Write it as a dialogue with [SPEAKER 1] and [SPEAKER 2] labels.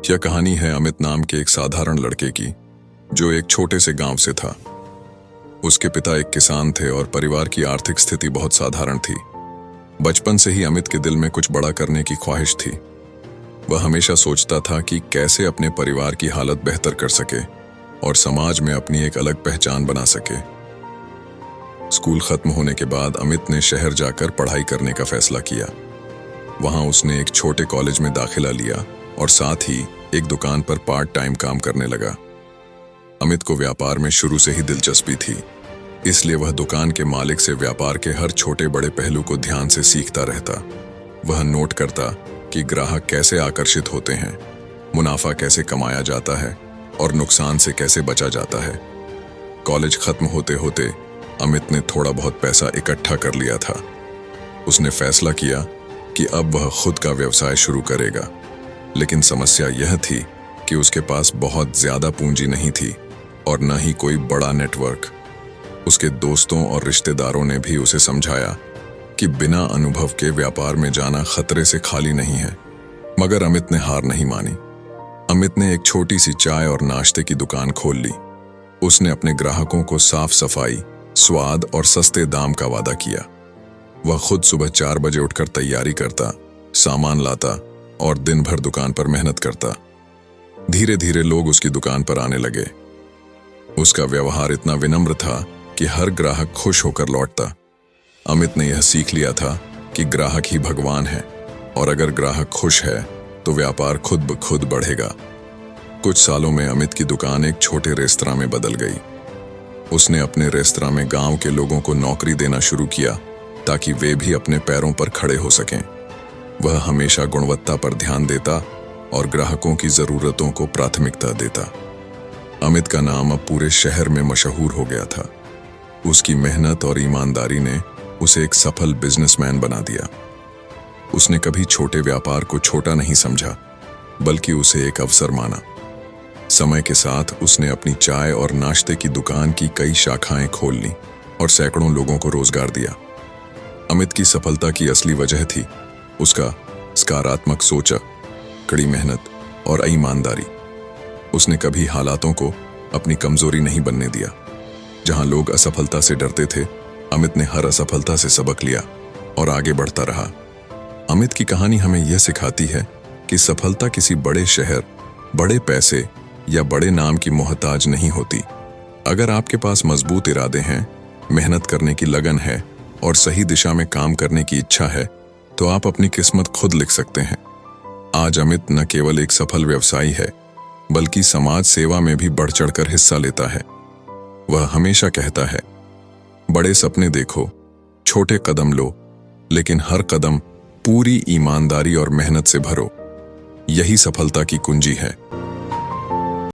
[SPEAKER 1] यह कहानी है अमित नाम के एक साधारण लड़के की, जो एक छोटे से गांव से था। उसके पिता एक किसान थे और परिवार की आर्थिक स्थिति बहुत साधारण थी। बचपन से ही अमित के दिल में कुछ बड़ा करने की ख्वाहिश थी। वह हमेशा सोचता था कि कैसे अपने परिवार की हालत बेहतर कर सके और समाज में अपनी एक अलग पहचान बना सके। स्कूल खत्म होने के बाद अमित ने शहर जाकर पढ़ाई करने का फैसला किया। वहां उसने एक छोटे कॉलेज में दाखिला लिया और साथ ही एक दुकान पर पार्ट टाइम काम करने लगा। अमित को व्यापार में शुरू से ही दिलचस्पी थी, इसलिए वह दुकान के मालिक से व्यापार के हर छोटे बड़े पहलू को ध्यान से सीखता रहता। वह नोट करता कि ग्राहक कैसे आकर्षित होते हैं, मुनाफा कैसे कमाया जाता है और नुकसान से कैसे बचा जाता है। कॉलेज खत्म होते होते अमित ने थोड़ा बहुत पैसा इकट्ठा कर लिया था। उसने फैसला किया कि अब वह खुद का व्यवसाय शुरू करेगा, लेकिन समस्या यह थी कि उसके पास बहुत ज्यादा पूंजी नहीं थी और न ही कोई बड़ा नेटवर्क। उसके दोस्तों और रिश्तेदारों ने भी उसे समझाया कि बिना अनुभव के व्यापार में जाना खतरे से खाली नहीं है, मगर अमित ने हार नहीं मानी। अमित ने एक छोटी सी चाय और नाश्ते की दुकान खोल ली। उसने अपने ग्राहकों को साफ सफाई, स्वाद और सस्ते दाम का वादा किया। वह खुद सुबह 4 बजे उठकर तैयारी करता, सामान लाता और दिन भर दुकान पर मेहनत करता। धीरे धीरे लोग उसकी दुकान पर आने लगे। उसका व्यवहार इतना विनम्र था कि हर ग्राहक खुश होकर लौटता। अमित ने यह सीख लिया था कि ग्राहक ही भगवान है और अगर ग्राहक खुश है तो व्यापार खुद ब खुद बढ़ेगा। कुछ सालों में अमित की दुकान एक छोटे रेस्तरां में बदल गई। उसने अपने रेस्तरां में गांव के लोगों को नौकरी देना शुरू किया ताकि वे भी अपने पैरों पर खड़े हो सकें। वह हमेशा गुणवत्ता पर ध्यान देता और ग्राहकों की जरूरतों को प्राथमिकता देता। अमित का नाम अब पूरे शहर में मशहूर हो गया था। उसकी मेहनत और ईमानदारी ने उसे एक सफल बिजनेसमैन बना दिया। उसने कभी छोटे व्यापार को छोटा नहीं समझा, बल्कि उसे एक अवसर माना। समय के साथ उसने अपनी चाय और नाश्ते की दुकान की कई शाखाएं खोल लीं और सैकड़ों लोगों को रोजगार दिया। अमित की सफलता की असली वजह थी उसका सकारात्मक सोच, कड़ी मेहनत और ईमानदारी। उसने कभी हालातों को अपनी कमजोरी नहीं बनने दिया। जहां लोग असफलता से डरते थे, अमित ने हर असफलता से सबक लिया और आगे बढ़ता रहा। अमित की कहानी हमें यह सिखाती है कि सफलता किसी बड़े शहर, बड़े पैसे या बड़े नाम की मोहताज नहीं होती। अगर आपके पास मजबूत इरादे हैं, मेहनत करने की लगन है और सही दिशा में काम करने की इच्छा है, तो आप अपनी किस्मत खुद लिख सकते हैं। आज अमित न केवल एक सफल व्यवसायी है, बल्कि समाज सेवा में भी बढ़ चढ़कर हिस्सा लेता है। वह हमेशा कहता है, बड़े सपने देखो, छोटे कदम लो, लेकिन हर कदम पूरी ईमानदारी और मेहनत से भरो। यही सफलता की कुंजी है।